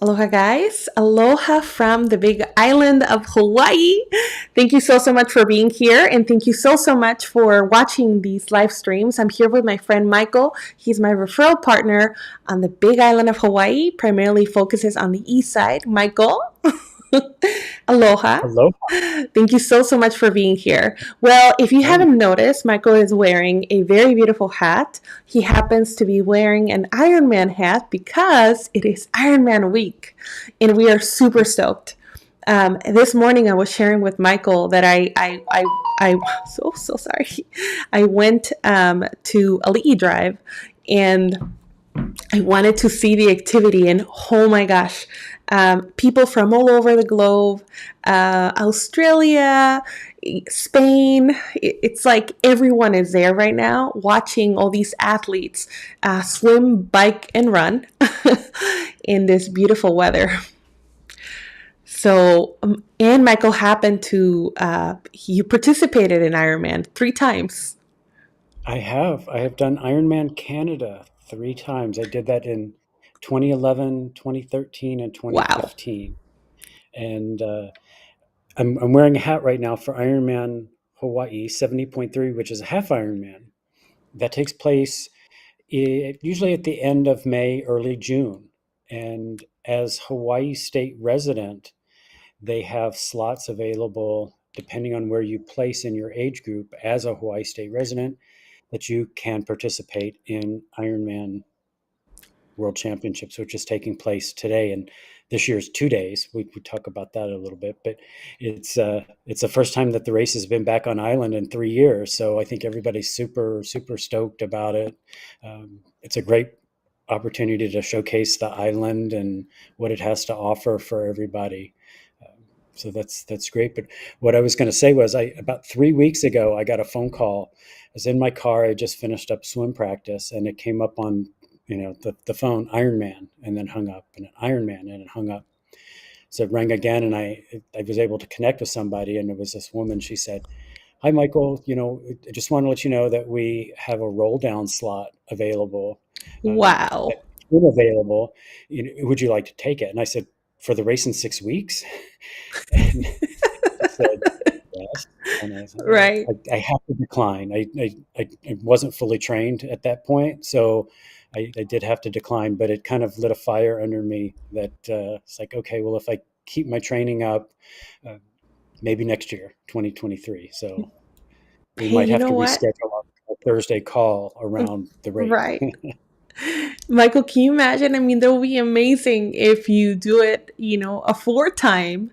Aloha, guys. Aloha from the big island of Hawaii. Thank you so much for being here. And thank you so much for watching these live streams. I'm here with my friend Michael. He's my referral partner on the big island of Hawaii, primarily focuses on the east side. Michael, aloha. Hello. Thank you so much for being here. Well, if you Oh, haven't noticed, Michael is wearing a very beautiful hat. He happens to be wearing an Ironman hat because it is Ironman week, and we are super stoked. This morning, I was sharing with Michael that I so sorry. I went to Ali'i Drive, and I wanted to see the activity, and oh my gosh, people from all over the globe, Australia, Spain. It's like everyone is there right now watching all these athletes swim, bike, and run in this beautiful weather. So, and Michael happened to, you participated in Ironman 3 times. I have. I have done Ironman Canada 3 times. I did that in 2011, 2013, and Wow. 2015. And I'm wearing a hat right now for Ironman Hawaii 70.3, which is a half Ironman. That takes place usually at the end of May, early June. And as Hawaii state resident, they have slots available depending on where you place in your age group as a Hawaii state resident that you can participate in Ironman World Championships, which is taking place today. And this year's 2 days. We talk about that a little bit, but it's the first time that the race has been back on island in 3 years. So I think everybody's super stoked about it. It's a great opportunity to showcase the island and what it has to offer for everybody. So that's great. But what I was going to say was, I about 3 weeks ago I got a phone call. I was in my car. I just finished up swim practice, and it came up on the phone, Ironman, and then hung up, and an Ironman, and it hung up. So it rang again, and I was able to connect with somebody, and it was this woman. She said, "Hi, Michael. I just want to let you know that we have a roll down slot available. Wow. That became available. Would you like to take it?" And I said, "For the race in 6 weeks?" And she said, "Yes." And I said, "Well, Right. I have to decline. I wasn't fully trained at that point, so I did have to decline, but it kind of lit a fire under me that it's like, okay, well, if I keep my training up, uh, maybe next year, 2023. So we Hey, might you have know to what? reschedule a Thursday call around the race." Right. Michael, can you imagine? I mean, that would be amazing if you do it, a fourth time.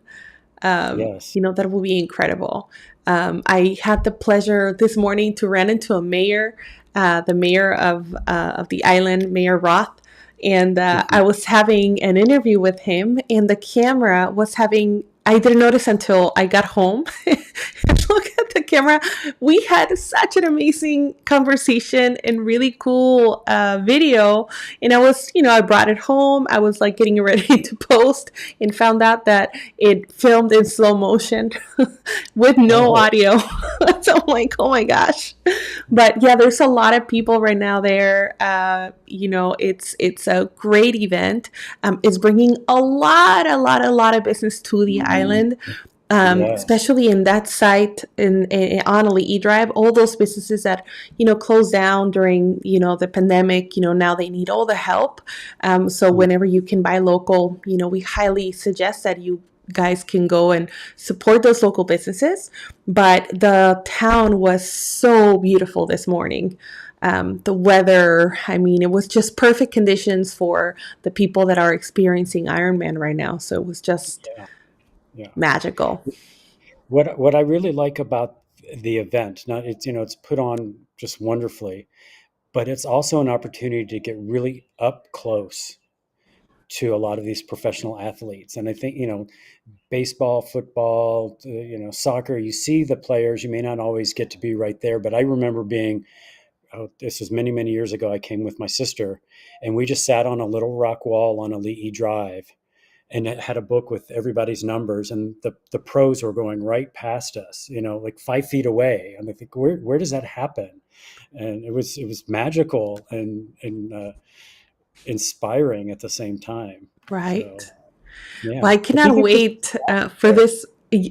Yes. That would be incredible. I had the pleasure this morning to run into a mayor, the mayor of the island, Mayor Roth. And I Mhm. was having an interview with him, and the camera was having. I didn't notice until I got home. Look at the camera. We had such an amazing conversation and really cool video. And I brought it home. I was like getting ready to post and found out that it filmed in slow motion with no Oh, audio. So I'm like, oh my gosh. But yeah, there's a lot of people right now there. It's a great event. It's bringing a lot of business to the island, yes. especially in that site on Ali'i Drive. All those businesses that closed down during the pandemic. Now they need all the help. So Mm. whenever you can buy local, we highly suggest that you guys can go and support those local businesses. But the town was so beautiful this morning. The weather, I mean, it was just perfect conditions for the people that are experiencing Ironman right now. So it was just Yeah. Yeah. magical. What I really like about the event, not it's put on just wonderfully, but it's also an opportunity to get really up close to a lot of these professional athletes. And I think, baseball, football, soccer, you see the players, you may not always get to be right there, but I remember being, oh, this was many years ago. I came with my sister, and we just sat on a little rock wall on Ali'i Drive, and it had a book with everybody's numbers, and the pros were going right past us, like 5 feet away. And I think, where does that happen? And it was magical. And inspiring at the same time. Right. So Well, yeah, I I think cannot it just wait for this.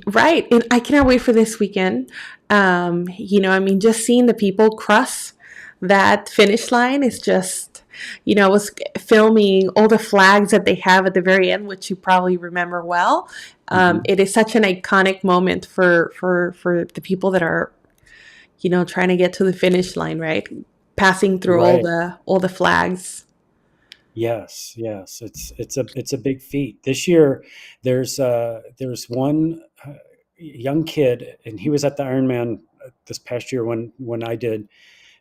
Right. And I cannot wait for this weekend. I mean, just seeing the people cross that finish line is just, I was filming all the flags that they have at the very end, which you probably remember well. mhm. It is such an iconic moment for the people that are, trying to get to the finish line, right? Passing through Right. all the flags. Yes, yes, it's a big feat. This year, there's one young kid, and he was at the Ironman this past year when I did.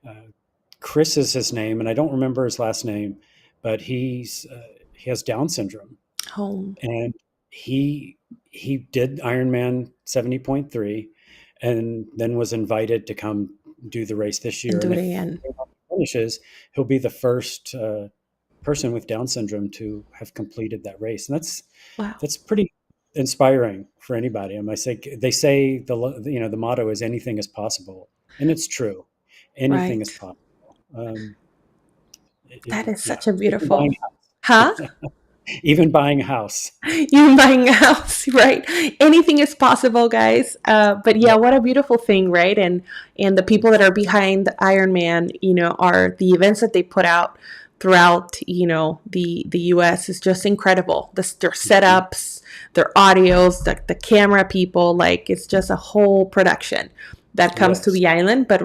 Uh, Chris is his name, and I don't remember his last name, but he has Down syndrome, Home and he he did Ironman 70.3, and then was invited to come do the race this and year. do And it if again. he finishes, he'll be the first person with Down syndrome to have completed that race, and Wow. that's pretty inspiring for anybody. I might say they say the motto is anything is possible, and it's true. Anything is Right. possible. That is Yeah, such a even buying beautiful, huh? even buying a house. You buying a house, right? Anything is possible, guys. But yeah, Yeah. what a beautiful thing, right? And the people that are behind Ironman, are the events that they put out throughout, the U.S. is just incredible. Their Mhm. setups, their audios, the camera people, like it's just a whole production that comes to Yes. the island. But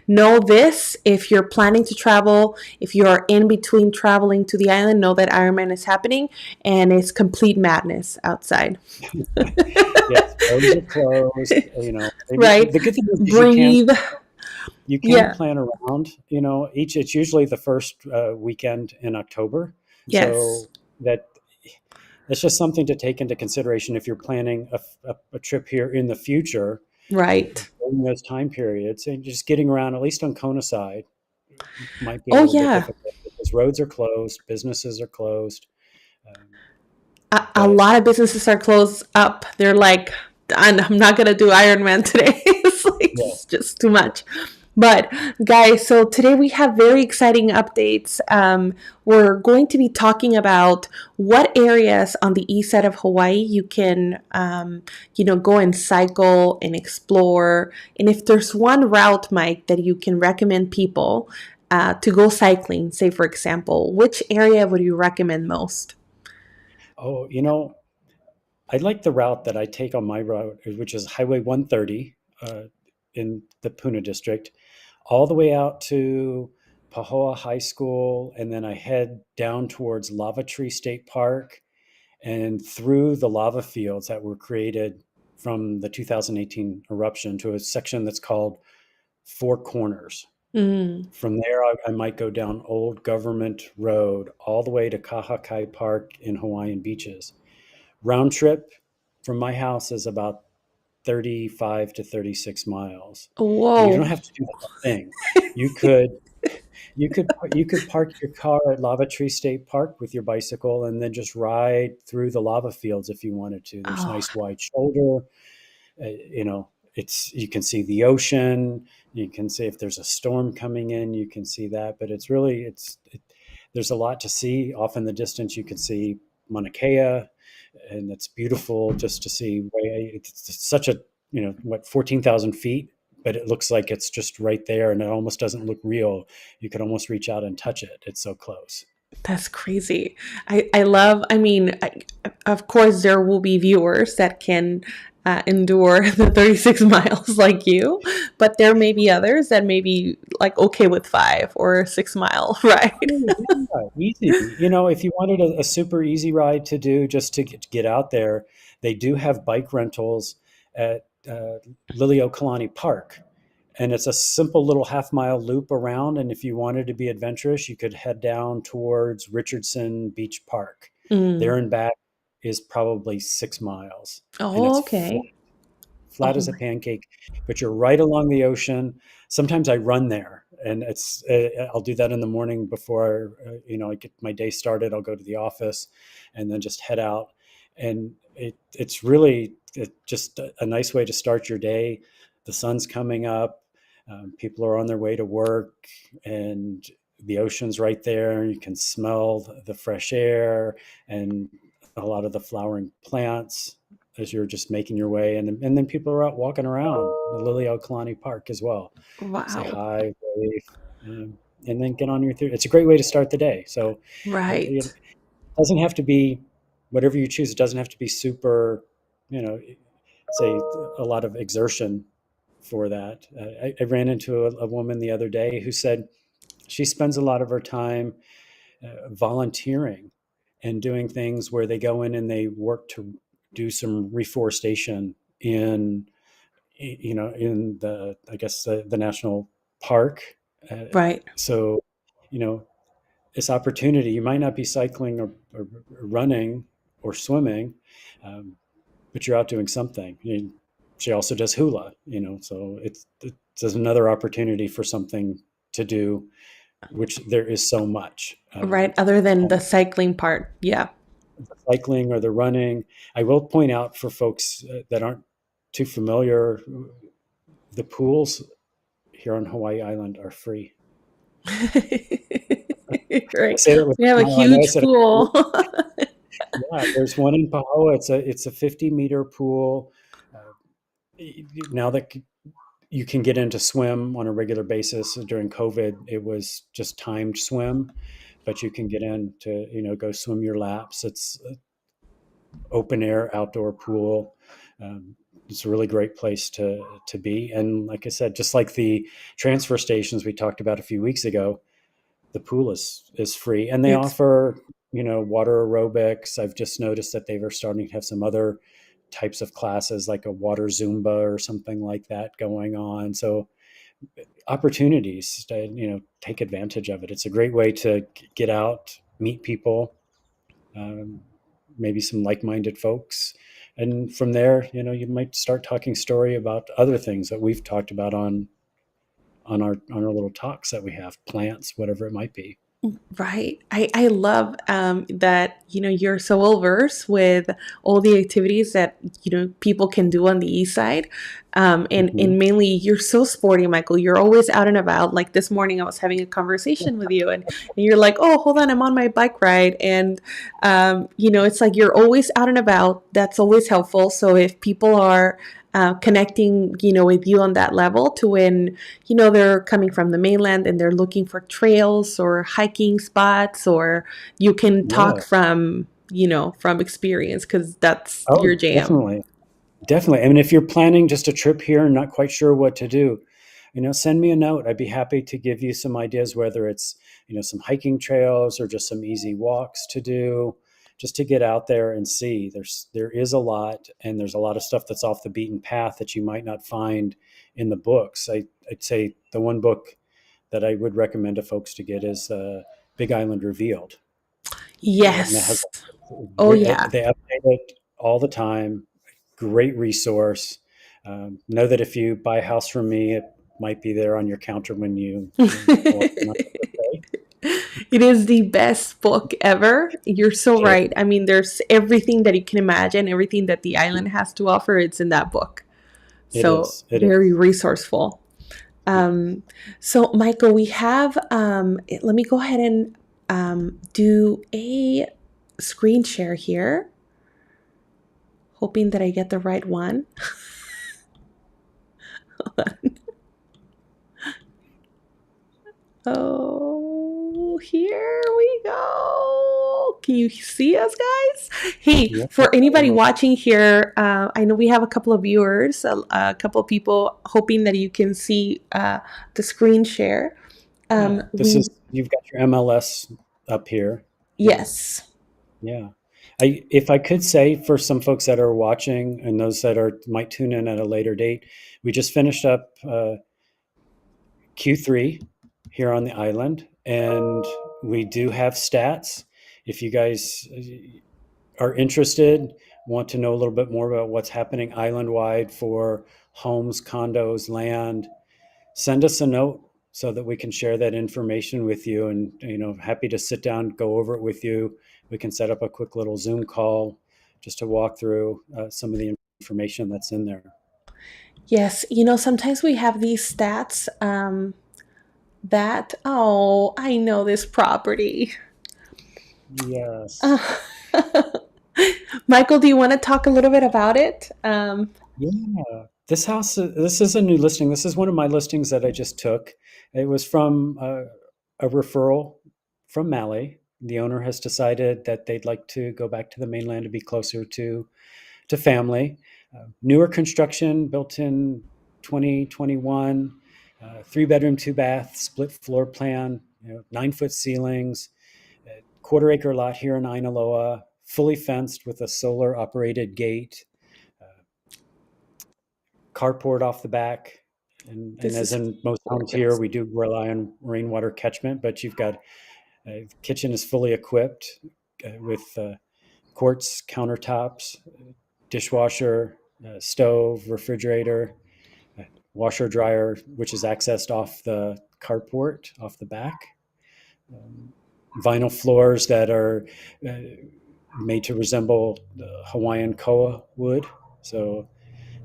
know this: if you're planning to travel, if you are in between traveling to the island, know that Ironman is happening and it's complete madness outside. Yes, roads are closed, Right? the good thing is Breathe. you can Yeah. plan around, it's usually the first, weekend in October, Yes. so that's just something to take into consideration if you're planning a trip here in the future Right. during those time periods, and just getting around, at least on Kona side, might be a Oh, little bit yeah. difficult because roads are closed, businesses are closed, um, A but lot of businesses are closed up. They're like, I'm not gonna do Ironman today. yeah. It's just too much. But guys, so today we have very exciting updates. We're going to be talking about what areas on the east side of Hawaii you can, go and cycle and explore. And if there's one route, Mike, that you can recommend people to go cycling, say for example, which area would you recommend most? Oh, I like the route that I take on my route, which is Highway 130, in the Puna district, all the way out to Pahoa High School, and then I head down towards Lava Tree State Park and through the lava fields that were created from the 2018 eruption to a section that's called Four Corners. Mm. From there, I might go down Old Government Road all the way to Kahakai Park in Hawaiian Beaches. Round trip from my house is about 35 to 36 miles. And you don't Whoa. have to do the whole thing. You could you could park your car at Lava Tree State Park with your bicycle and then just ride through the lava fields if you wanted to. There's Oh, nice wide shoulder. It's you can see the ocean. You can see if there's a storm coming in. You can see that, but there's a lot to see. Off in the distance, you can see Mauna Kea, and it's beautiful just to see. It's such a 14,000 feet, but it looks like it's just right there, and it almost doesn't look real. You could almost reach out and touch it. It's so close. that's crazy. I love, I mean, of course, there will be viewers that can endure the 36 miles like you, but there may be others that may be like okay with 5 or 6 mile, right? Oh, yeah, easy. If you wanted a super easy ride to do just to get out there, they do have bike rentals at Liliuokalani Park. And it's a simple little half-mile loop around. And if you wanted to be adventurous, you could head down towards Richardson Beach Park. There Mm. and back is probably 6 miles. And Oh, it's okay. flat Oh as a my, pancake, but you're right along the ocean. Sometimes I run there, and I'll do that in the morning before I get my day started. I'll go to the office, and then just head out, and it's really just a nice way to start your day. The sun's coming up, people are on their way to work, and the ocean's right there. You can smell the fresh air and a lot of the flowering plants as you're just making your way. And then people are out walking around the Lily Kalani Park as well. Say Wow. hi, wave, and then get on your through. It's a great way to start the day. So it Right. doesn't have to be whatever you choose. It doesn't have to be super, you know, say a lot of exertion for that. I ran into a woman the other day who said she spends a lot of her time volunteering and doing things where they go in and they work to do some reforestation in, in the, I guess, the national park. Uh, Right. so, you know, this opportunity, you might not be cycling or running or swimming, um, but you're out doing something. She also does hula, so it's another opportunity for something to do, which there is so much. Right. Other than the cycling part. Yeah. The cycling or the running. I will point out for folks that aren't too familiar, the pools here on Hawaii Island are free. I Right. say that with We a have a smile. I know I huge said pool. yeah. There's one in Pahoa. It's a 50-meter pool. Uh, Now that you can get into swim on a regular basis, during COVID, it was just timed swim, but you can get in to go swim your laps. It's an open air outdoor pool. It's a really great place to be. And like I said, just like the transfer stations we talked about a few weeks ago, the pool is free, and they It's offer water aerobics. I've just noticed that they are starting to have some other types of classes like a water Zumba or something like that going on. So opportunities to take advantage of it. It's a great way to get out, meet people, um, maybe some like-minded folks, and from there you might start talking story about other things that we've talked about on our little talks that we have, plants, whatever it might be. right. I love that, you're so well versed with all the activities that, people can do on the east side. And Hmm. mainly you're so sporty, Michael. You're always out and about. Like this morning, I was having a conversation with you and you're like, oh, hold on, I'm on my bike ride. And, it's like you're always out and about. That's always helpful. So if people are connecting, with you on that level to when, they're coming from the mainland and they're looking for trails or hiking spots, or you can talk Yeah. from experience because that's your Oh, jam. definitely. Definitely. I mean, if you're planning just a trip here and not quite sure what to do, send me a note. I'd be happy to give you some ideas, whether it's, some hiking trails or just some easy walks to do, just to get out there and see. There is a lot, and there's a lot of stuff that's off the beaten path that you might not find in the books. I'd say the one book that I would recommend to folks to get is Big Island Revealed. And that has Yes. Oh yeah. they update it all the time. Great resource. Know that if you buy a house from me, it might be there on your counter when you walk in on your birthday. It is the best book ever. You're so It, right. I mean, there's everything that you can imagine, everything that the island has to offer, it's in that book. it So is. It very is. resourceful. Yeah. So, Michael, we have, let me go ahead and do a screen share here, hoping that I get the right one. Oh, here we go. Can you see us, guys? Hey, Yep. for anybody watching here, I know we have a couple of viewers, a couple of people hoping that you can see the screen share. Yeah. This We is You've got your MLS up here. Yeah. Yes. Yeah. If I could say, for some folks that are watching and those that might tune in at a later date, we just finished up Q3 here on the island, and we do have stats. If you guys are interested, want to know a little bit more about what's happening island wide for homes, condos, land, send us a note so that we can share that information with you. And happy to sit down, go over it with you. We can set up a quick little Zoom call just to walk through some of the information that's in there. Yes, sometimes we have these stats. That, oh, I know this property. Uh, Yes. Michael, do you want to talk a little bit about it? Yeah. This house, this is a new listing. This is one of my listings that I just took. It was from a referral from Maly. The owner has decided that they'd like to go back to the mainland to be closer to family. Newer construction, built in 2021, 3 bedroom, 2 bath, split floor plan, 9 foot ceilings, a quarter-acre lot here in Ainaloa, fully fenced with a solar operated gate, uh, carport off the back. And This as is in most homes here, gorgeous. we do rely on rainwater catchment, but you've got kitchen is fully equipped with quartz countertops, dishwasher, stove, refrigerator, washer dryer, which is accessed off the carport, off the back. Um, Vinyl floors that are uh, made to resemble the Hawaiian Koa wood. So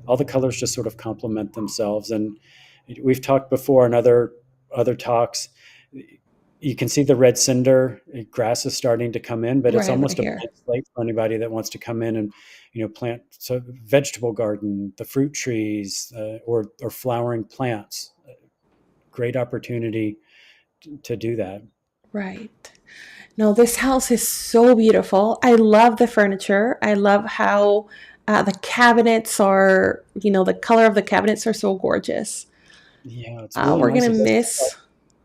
all the colors just sort of complement themselves. And we've talked before in other talks. You can see the red cinder. Grass is starting to come in, but it's Right almost a here. blank slate for anybody that wants to come in and plant so vegetable garden, the fruit trees, or flowering plants. Great opportunity to do that. Right. No, this house is so beautiful. I love the furniture. I love how the cabinets are, the color of the cabinets are so gorgeous. Yeah, it's really We're going nice. to miss, It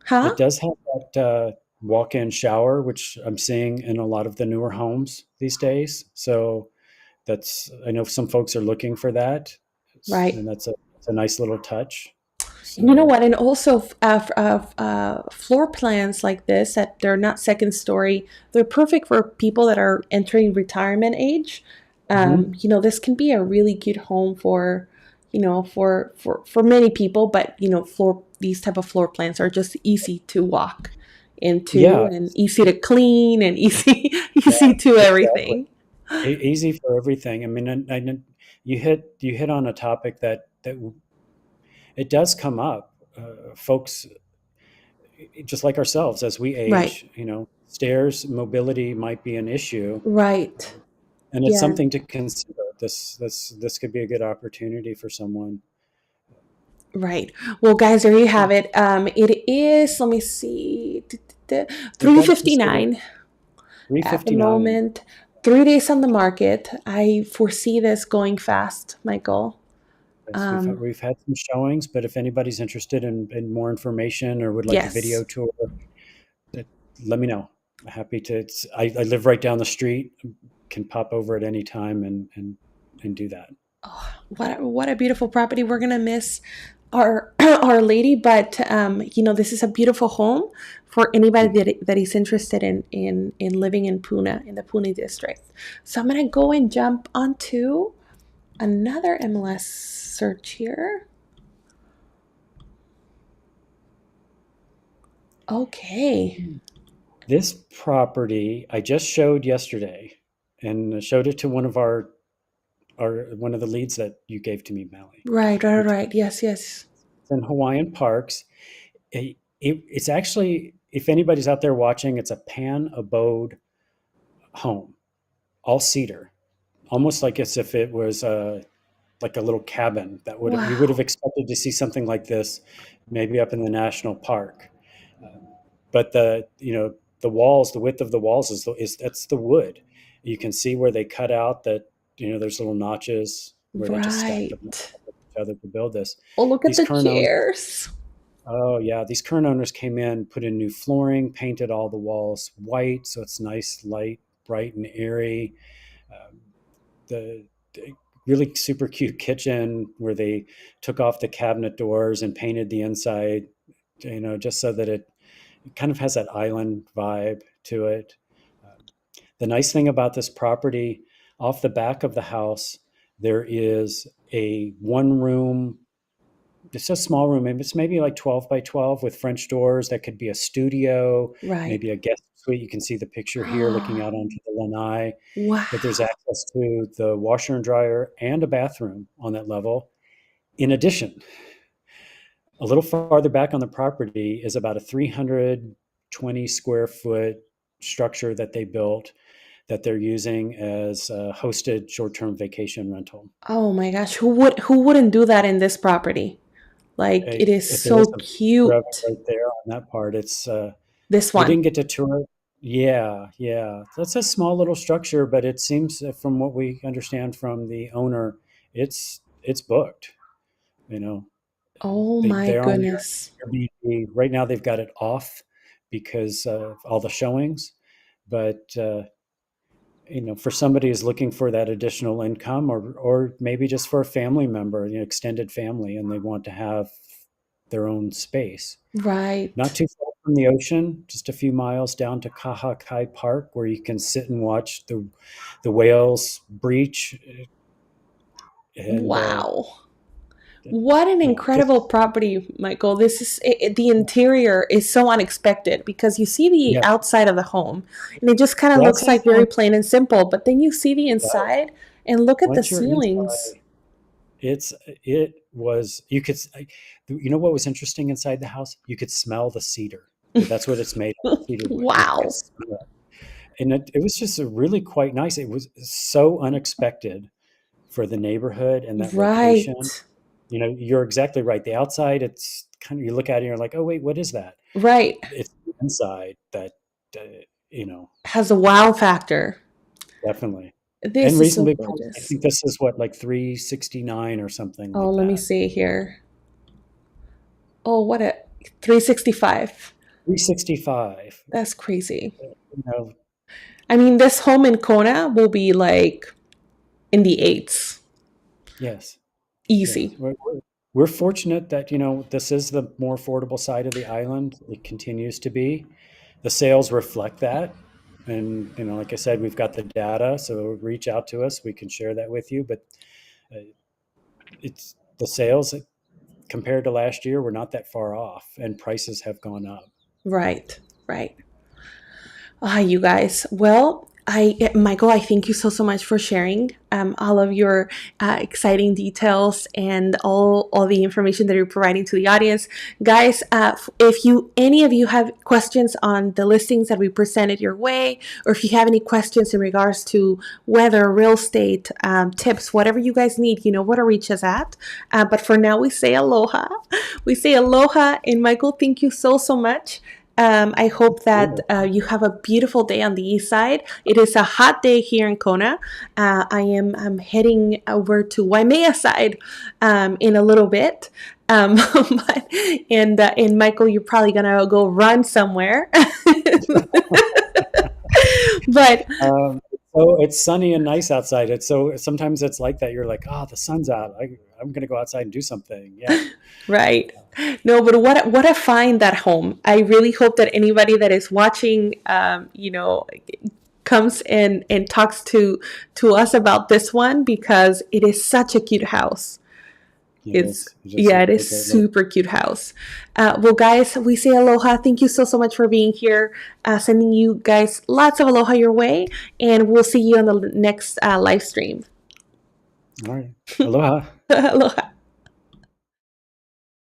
huh? does have that walk-in shower, which I'm seeing in a lot of the newer homes these days. So I know some folks are looking for that, Right. and it's a nice little touch. You know So what? And also, floor plans like this that they're not second story, they're perfect for people that are entering retirement age. mhm. This can be a really good home for, for many people. But floor these type of floor plans are just easy to walk into Yeah, and easy to clean and easy yeah, easy to exactly. everything. Easy for everything. I mean, you hit on a topic that it does come up. Folks, just like ourselves, as we Right. age, stairs mobility might be an issue, Right. and it's Yeah. something to consider. This could be a good opportunity for someone. Right. Well, guys, there you have it. It is, let me see, We've got just over 359 at the 359. moment. 3 days on the market. I foresee this going fast, Michael. Yes, Um, we've had some showings, but if anybody's interested in more information or would like a video yes. tour, that- let me know. Happy to. I live right down the street. Can pop over at any time and do that. Oh, what a beautiful property. We're gonna miss our lady, but this is a beautiful home for anybody Mhm. that is interested in living in Puna, in the Pune district. So I'm gonna go and jump onto another MLS search here. Okay. This property I just showed yesterday, and showed it to one of the leads that you gave to me, Mally. Right, right, It's right. Yes, yes. in Hawaiian Parks. It's actually, if anybody's out there watching, it's a pan abode home, all cedar, almost like as if it was like a little cabin that we would have Wow. expected to see something like this maybe up in the national park. But the walls, the width of the walls is that's the wood. You can see where they cut out that there's little notches where they just stacked them on Right. top of each other to build this. Oh, look at These the current owners, chairs. oh yeah, these current owners came in, put in new flooring, painted all the walls white, so it's nice, light, bright, and airy. Um, the really super cute kitchen where they took off the cabinet doors and painted the inside, just so that it kind of has that island vibe to it. Um, the nice thing about this property, off the back of the house, there is a one room, it's a small room, maybe it's maybe like 12 by 12 with French doors. That could be a studio, Right. maybe a guest suite. You can see the picture here looking out onto the lanai, but there's Wow. access to the washer and dryer and a bathroom on that level. In addition, A little farther back on the property is about a 320 square foot structure that they built that they're using as a hosted short-term vacation rental. Oh my gosh, who wouldn't do that in this property? Like it is There is so a picture of it cute. right there on that part. It's This we one. didn't get to tour it. Yeah, yeah. That's a small little structure, but it seems from what we understand from the owner, it's booked. You know, Oh my they're on goodness. Airbnb right now. They've got it off because of all the showings, but for somebody who's looking for that additional income, or maybe just for a family member, extended family, and they want to have their own space. Not Right. too far from the ocean, just a few miles down to Kaha Kai Park, where you can sit and watch the whales breach, and Wow. What an just incredible property, Michael. This is the interior is so unexpected because you see the yeah, outside of the home and it just kind of the looks outside like very sounds plain and simple, but then you see the does. inside and look at the Once you're ceilings. inside, it was you could what was interesting inside the house? You could smell the cedar. That's what it's made of, cedar wood. You could Wow. smell it. And it was just a really quite nice. It was so unexpected for the neighborhood and that location. Right. You're exactly right. The outside, it's kind of, you look at it and you're like, oh, wait, what is that? Right. It's the inside that, uh, you know, Has a wow factor. definitely. And This is so reasonably priced. I gorgeous. think this is what, like 369 or something Oh, like let me that. see here. Oh, what a 365. 365. That's crazy. You know, I mean, this home in Kona will be like in the eights. yes. Yeah. Easy. We're fortunate that, this is the more affordable side of the island. It continues to be. The sales reflect that. And, like I said, we've got the data. So reach out to us. We can share that with you. But uh, it's the sales compared to last year, we're not that far off, and prices have gone up. Right. Right. Ah, you guys. Well, Michael, I thank you so much for sharing all of your exciting details and all the information that you're providing to the audience, guys. If any of you have questions on the listings that we presented your way, or if you have any questions in regards to weather, real estate tips, whatever you guys need, you know where to reach us at. But for now, we say aloha. We say aloha, and Michael, thank you so much. I hope that Absolutely. you have a beautiful day on the east side. It is a hot day here in Kona. I'm heading over to Waimea side in a little bit. And Michael, you're probably gonna go run somewhere. But So it's sunny and nice outside. It's so sometimes it's like that. You're like, oh, the sun's out. I'm going to go outside and do something. Yeah. right. No, but what a find that home. I really hope that anybody that is watching, comes and talks to us about this one because it is such a cute house. It It's is. It just yeah, looks it is like a little. super cute house. Well, guys, we say aloha. Thank you so much for being here. Sending you guys lots of aloha your way, and we'll see you on the next live stream. All right. Aloha. Aloha.